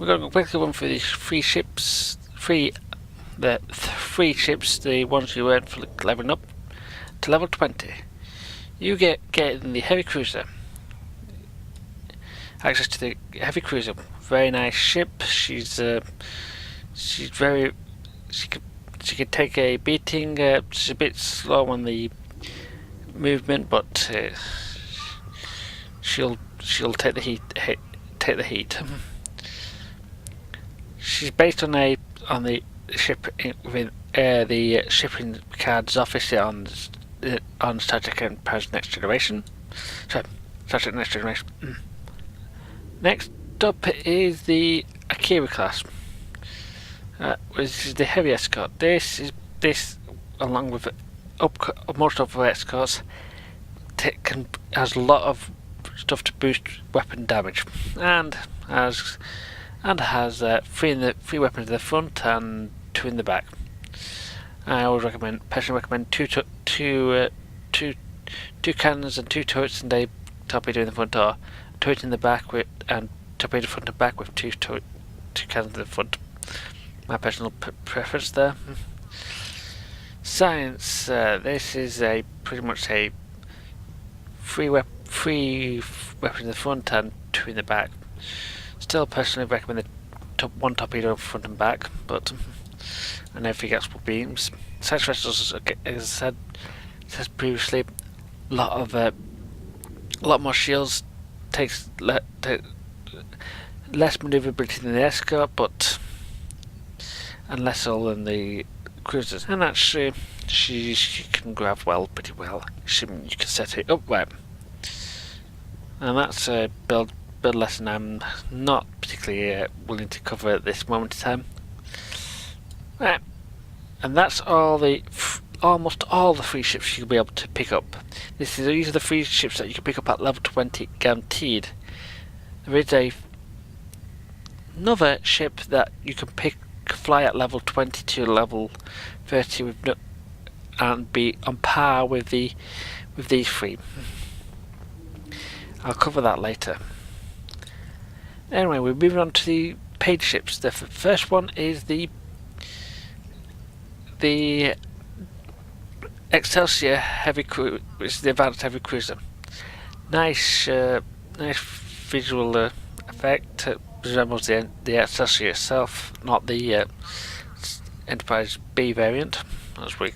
We're going to quickly run through these three ships, the ones you earned for leveling up to level 20. You get in the heavy cruiser. Access to the heavy cruiser. Very nice ship. She's very. She can take a beating. She's a bit slow on the movement, but she'll take the heat. Take the heat. She's based on the ship within the shipping Picard's office on Star Trek Enterprise Next Generation. So, Star Trek Next Generation. Next up is the Akira class, which is the heavy escort. This, along with most other escorts, has a lot of stuff to boost weapon damage, and has three weapons in the front and 2 in the back. I always personally recommend two cannons and 2 turrets and a torpedo in the front, or turret in the back and torpedo front and back with 2 cannons in the front. My personal preference there. Science. This is pretty much a 3 weapons in the front and 2 in the back. Still personally recommend the 1 torpedo front and back, but and everything else will beams. Science vessels, as I said previously, a lot more shields, takes less maneuverability than the escort, and less all than the cruisers. And actually, she can grab pretty well. You can set it up well. And that's a build lesson I'm not particularly willing to cover at this moment in time. Right. And that's almost all the free ships you'll be able to pick up. These are the free ships that you can pick up at level 20 guaranteed. There is another ship that you can fly at level 20 to level 30 and be on par with these 3. I'll cover that later. Anyway, we're moving on to the paid ships. The first one is the Excelsior heavy cruiser, which is the advanced heavy cruiser. Nice visual effect. Resembles the Excelsior itself, not the Enterprise B variant. That's weak.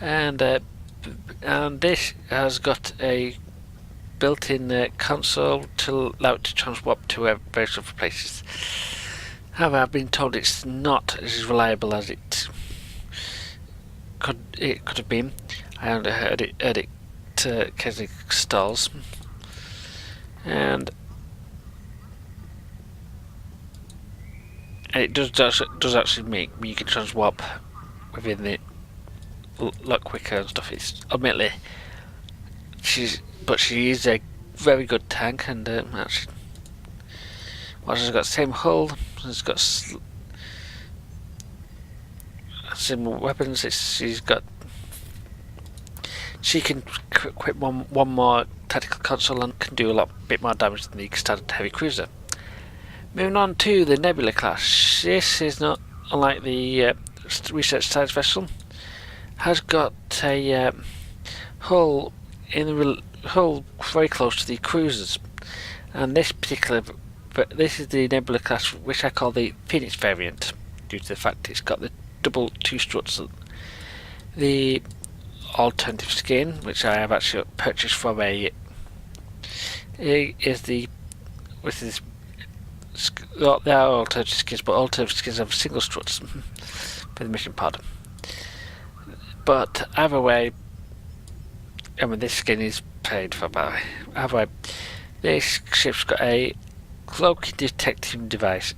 And this has got a built-in console to allow it to transwarp to various other places. However, I've been told it's not as reliable as it could have been. I only heard it occasionally stalls, and it does actually make you can transwarp within the lot quicker and stuff. It's admittedly she is a very good tank, and actually, she's got the same hull, it's got similar weapons. She can equip one more tactical console and can do a bit more damage than the standard heavy cruiser. Moving on to the Nebula class. This is not unlike the research science vessel. Has got a hull very close to the cruisers, and this is the Nebula class, which I call the Phoenix variant, due to the fact it's got the double 2 struts. The alternative skin, which I have actually purchased from the are alternative skins, but alternative skins have single struts for the mission pod. But either way, this skin is paid for by. Either way, this ship's got a cloak detecting device.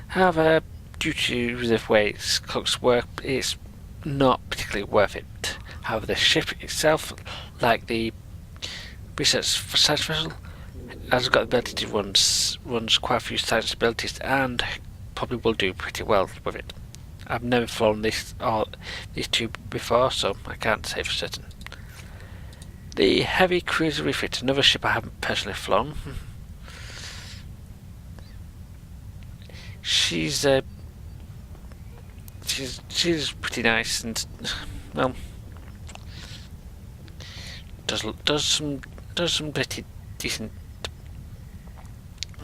However, due to the way its cloaks work, it's not particularly worth it. However, the ship itself, like the research science vessel, has got the ability to runs quite a few science abilities, and probably will do pretty well with it. I've never flown these 2 before, so I can't say for certain. The Heavy Cruiser Refit, another ship I haven't personally flown. she's she's pretty nice, and well, does some pretty decent,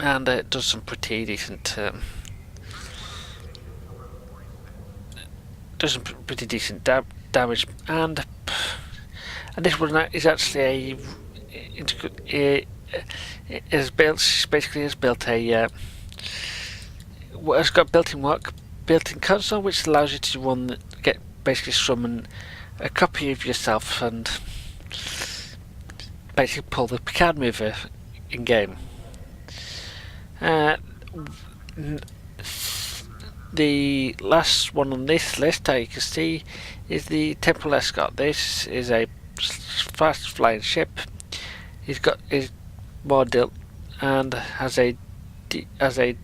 and does some pretty decent does some pretty decent damage, and this one is actually is built, basically has built a has got built-in console, which allows you to basically summon a copy of yourself and basically pull the Picard mover in game. The last one on this list, as you can see, is the Temporal Escort. This is a fast flying ship. Is more built and has a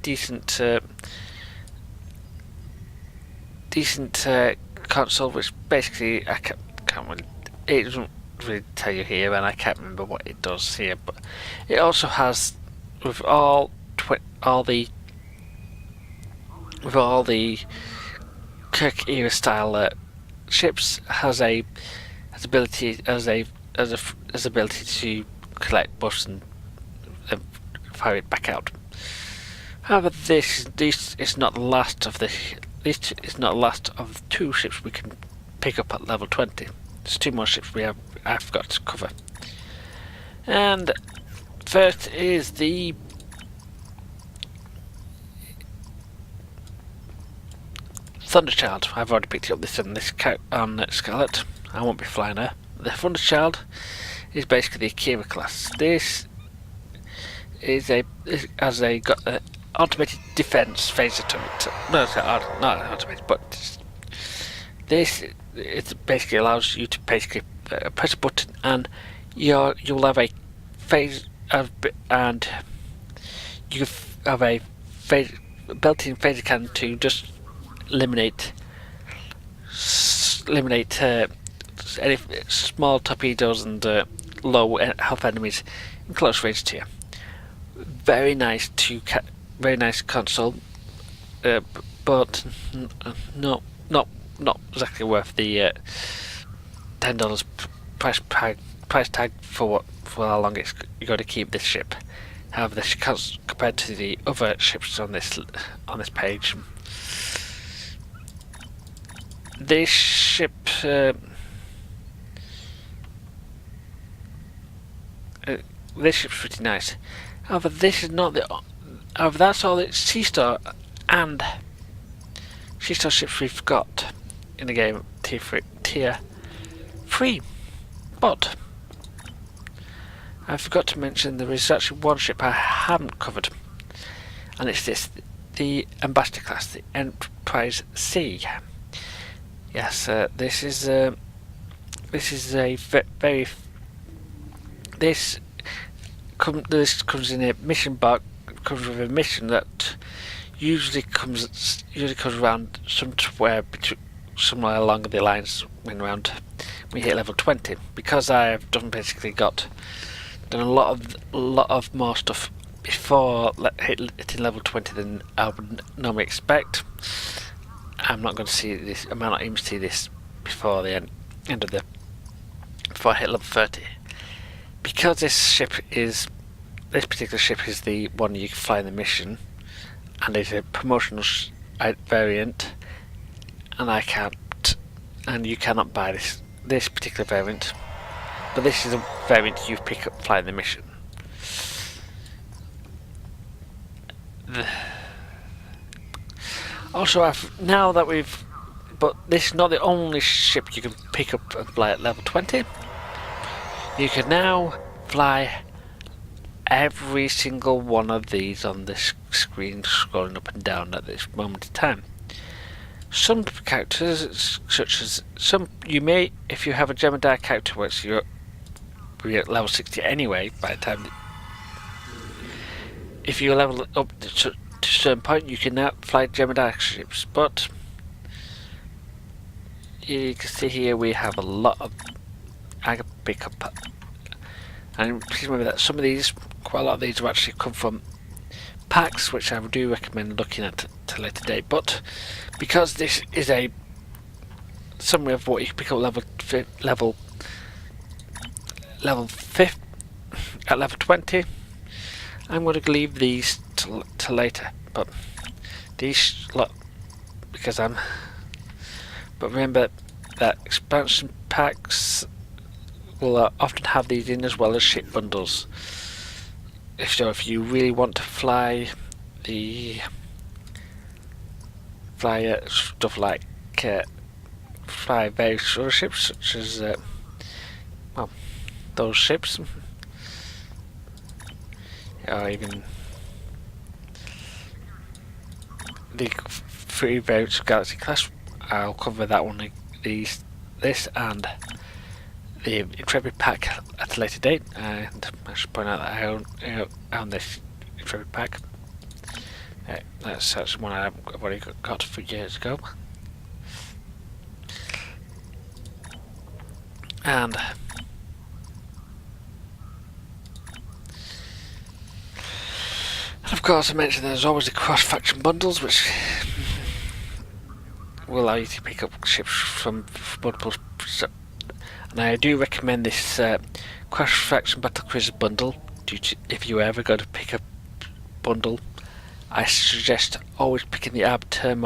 decent console, which basically I can't really, it doesn't really tell you here, and I can't remember what it does here. But it also has, with all the Kirk era style ships, has ability to collect buffs and fire it back out. However, this is not the last of two ships we can pick up at level 20. There's two more ships I've got to cover. And first is the Thunderchild. I've already picked up this on Scarlet. I won't be flying her. The Thunderchild is basically the Akira class. This has got an automated defense phaser to it. No, it's not automated, but it basically allows you to basically press a button, and you'll have a phase and you have a built-in phaser cannon to just eliminate any small torpedoes and low health enemies in close range to you. Very nice console, but not exactly worth the $10 price tag for how long you're going to keep this ship. However, compared to the other ships on this page, this ship this ship's pretty nice. However, this is not the. However, that's all the Seastar ships we've got in the game, tier 3. But I forgot to mention there is actually one ship I haven't covered, and it's the Ambassador class, the Enterprise C. Yes, this is a very. This comes in a mission box. Comes with a mission that usually comes around somewhere along the lines when we hit level 20. Because I have done a lot of more stuff before hitting level 20 than I would normally expect. I'm not going to see this. I might not even see this before the end of before I hit level 30. Because this particular ship is the one you can fly in the mission, and it's a promotional variant, and you cannot buy this particular variant. But this is a variant you pick up flying the mission. Also, but this is not the only ship you can pick up and fly at level 20. You can now fly every single one of these on this screen, scrolling up and down at this moment in time. Some characters, such as you may, if you have a Jem'Hadar character, which you're at level 60 anyway, by the time. If you level up to a certain point, you can now fly Jem'Hadar ships. But you can see here we have a lot of. I can pick up, and please remember that quite a lot of these have actually come from packs, which I do recommend looking at a later date. But because this is a summary of what you can pick up level 5 at level 20, I'm going to leave these to later. But these because I'm. But remember that expansion packs will often have these in, as well as ship bundles. So if you really want to fly stuff like fly various other ships, such as well, those ships, or even the 3 variants of Galaxy class, I'll cover that one. This and the Intrepid pack at a later date, and I should point out that I own this Intrepid pack. That's one I've already got 3 years ago. And of course, I mentioned there's always the cross-faction bundles, which will allow you to pick up ships from multiple. And I do recommend this cross-faction battle cruiser bundle. If you ever go to pick a bundle, I suggest always picking the Arbiter,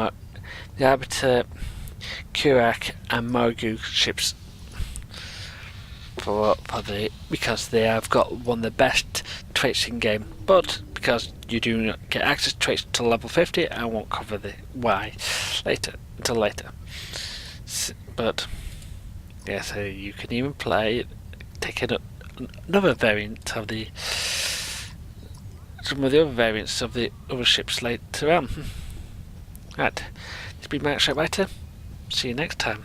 Kurak, and Morgu ships because they have got one of the best traits in game. But because you do not get access to traits until level 50, I won't cover the why until later. But yeah, so you can even take another variant of some of the other variants of the other ships later on. Right, it's been Max Writer. See you next time.